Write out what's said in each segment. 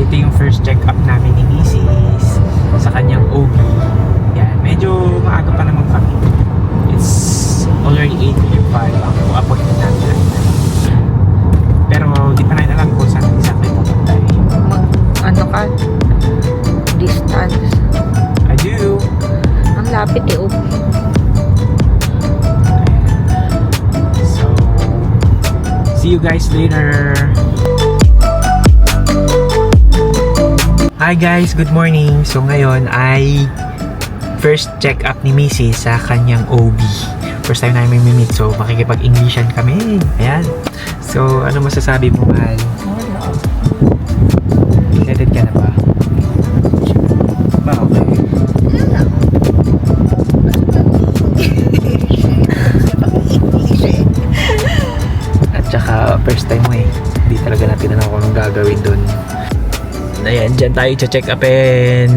ito yung first check-up namin ni Mrs. sa kanyang OB. Yan, medyo maaga pa naman kami. It's already 8:35 ang appointment natin. Pero di pa natin alam kung saan exactly pupunta eh. Ano ka? Distance. I do. Ang lapit eh. Oh. So, see you guys later. Hi guys, good morning. So ngayon ay first check-up ni Mrs. sa kanyang OB. First time namin meet, so makikipag-Englishan kami. Ayan. So, ano masasabi mo, mahal? Excited ka na ba? Ba, okay. At saka, first time mo eh. Hindi talaga natin alam kung anong gagawin dun. Ayan, dyan tayo check upin.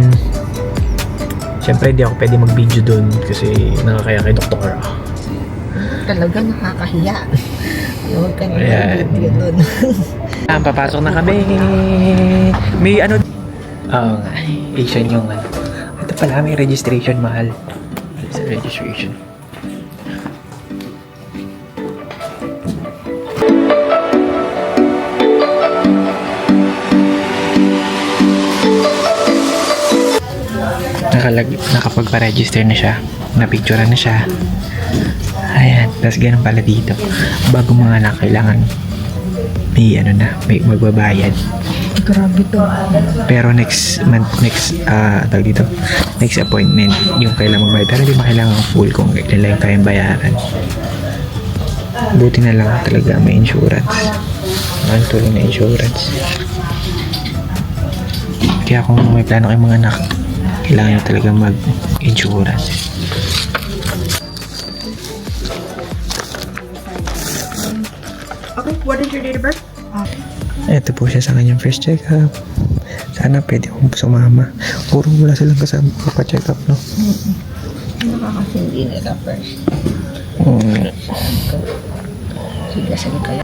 Siyempre, hindi ako pwede mag-video dun kasi nakakaya kay doktora. Talaga nakakahiya. Huwag ka na Ayan. mag-video dun. Papasok na kami. May ano... Oo nga. Asian yung ano. Ito pala, may registration, mahal. There's a registration. Nakapagpa-register na siya. Napicturean na siya. Ayan. Tapos ganun pala dito. Bago mga anak, kailangan may ano na, may magbabayad. Grabe to. Pero next month, tawag dito, next appointment, yung kailangan magbayad. Pero hindi makailangan full kung kailan lang kayang bayaran. Buti na lang talaga may insurance. Ang tulong na insurance. Kaya kung may plano kayong mga anak, kailangan nyo talaga mag-insurance. Okay, what is your date of birth? Ito po siya sa kanyang first check-up. Sana pwede akong sumama. Puro wala silang kasama pa-check up, no? Nakakasindi nila first. Sige kaya.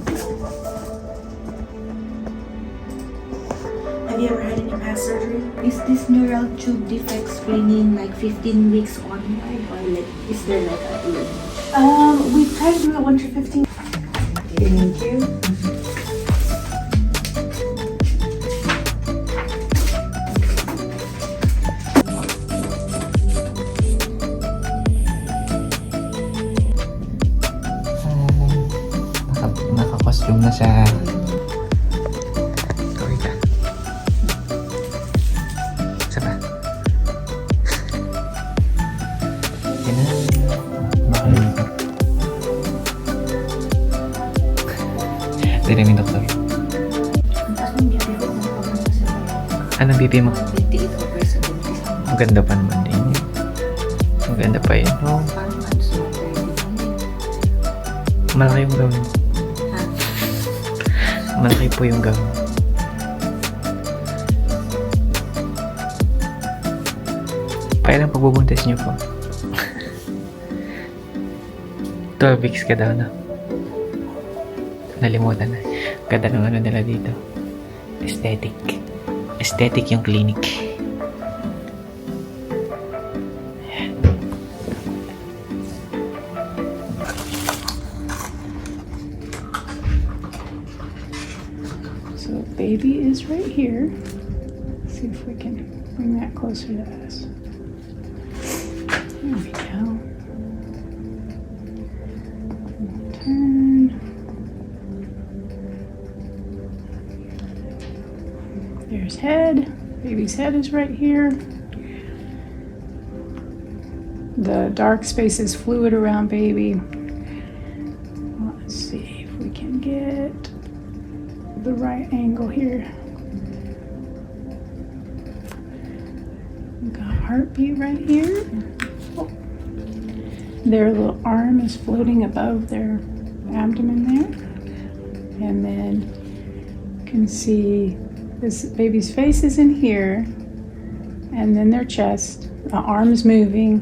Have you ever had any past surgery? Is this neural tube defect screening like 15 weeks online or like is there like a age? We try to do it once you're 15. Thank you. Naka-costume na sa... Sorry ka. Isa pa. Yan na. Makalim ka. Dili namin doktor. Anong BP mo? 28 over 70. Maganda pa naman din yun. Maganda pa yun. Oh, malaki yung gawin. Malaki po yung gawin. Kailan pagbubuntis niyo po? 12 weeks ka daw, no? Nalimutan na. Ganda ng ano nila dito. Aesthetic. Aesthetic yung clinic. So baby is right here. Let's see if we can bring that closer to us. There we go. Turn. There's head. Baby's head is right here. The dark space is fluid around baby. Let's see if we can get the right angle here. We've got heartbeat right here. Oh. Their little arm is floating above their abdomen there. And then you can see this baby's face is in here. And then their chest, the arms moving.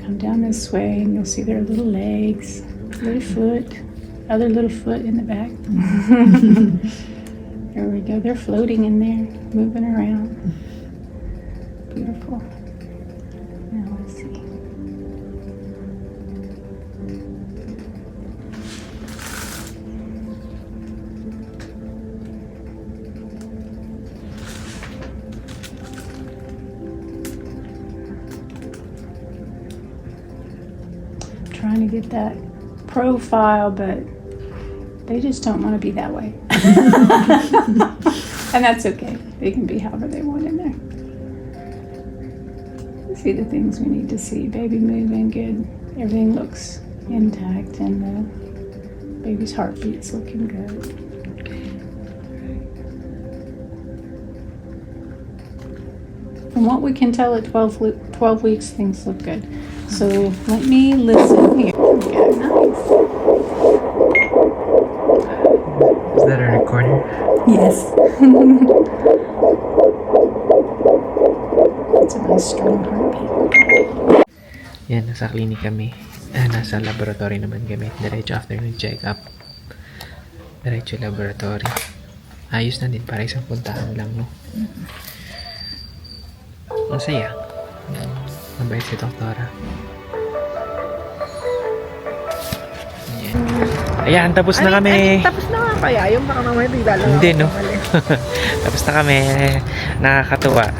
Come down this way and you'll see their little legs, little foot. Other little foot in the back. There we go. They're floating in there, moving around. Beautiful. Now let's see. Trying to get that profile, but they just don't want to be that way. And that's okay. They can be however they want in there. See the things we need to see. Baby moving good. Everything looks intact, and the baby's heartbeat's looking good. From what we can tell at 12 weeks, things look good. So let me listen here. Okay, nice. Is that a recorder? Yes. It's a nice strong heartbeat. Yan, nasa clinic kami. Nasa laboratory naman kami. Diretso after ng check-up. Diretso laboratory. Ayos na din, para isang puntahan lang, no? Masaya. Mabait si Doktora. Ayan. Ayan, tapos na kami. Tapos na nga kaya. Yung baka mamaya bigla lang Hindi, ako no? bumalik. Tapos na kami. Nakakatuwa.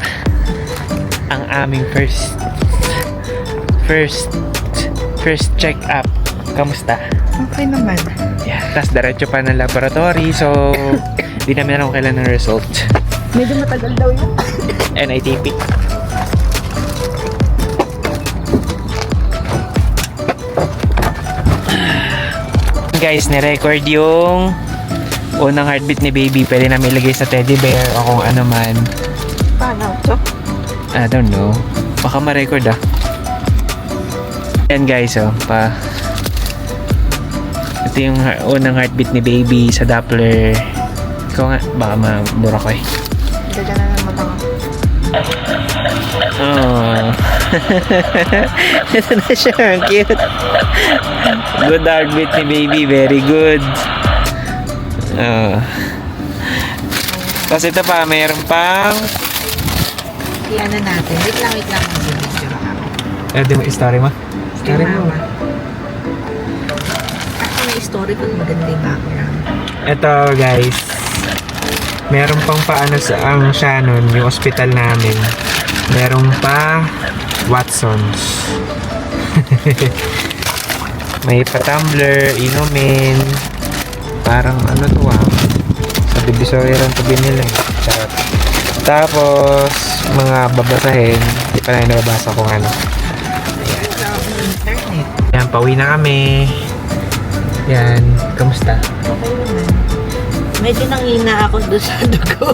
Ang aming first check-up. Kamusta? Okay naman. Yeah. Tapos diretso pa ng laboratory. So, di namin alam kung kailan ng result. Medyo matagal daw yun. NITP. Guys, ni-record yung unang heartbeat ni baby. Pwede namin ilagay sa teddy bear o kung ano man. Paano to? I don't know. Baka ma-record ah. Yan guys, oh. Ito yung unang heartbeat ni baby sa Doppler. Ikaw nga, baka mabura ko eh. Daga na naman ako. Oh. Ito na siya. Ang cute. Good heartbeat ni baby. Very good. Oh. Tapos ito pa, mayroon pang... Iyan na natin. Wait lang. Di mo story mo? Story mo. Kasi may story kung maganda yung background. Ito guys. Meron pang paano sa ang Shannon, yung hospital namin. Meron pa Watsons. May pa-tumbler, inumin. Parang ano to sa Divisoria lang ito binili. Charot. Tapos, mga babasahin. Hindi pa na nababasa kung ano. Internet. Yan, pauwi na kami. Yan, kamusta? Okay naman. Medyo nanghina ako doon sa dugo.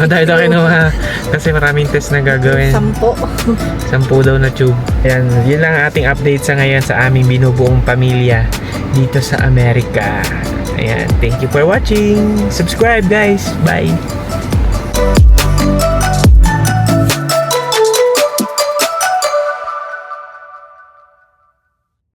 Madahil daw kinuha kasi maraming test na gagawin. 10 daw na tube. Ayan, yun lang ang ating update sa ngayon sa aming binubuong pamilya dito sa Amerika. Ayan, thank you for watching. Subscribe guys. Bye.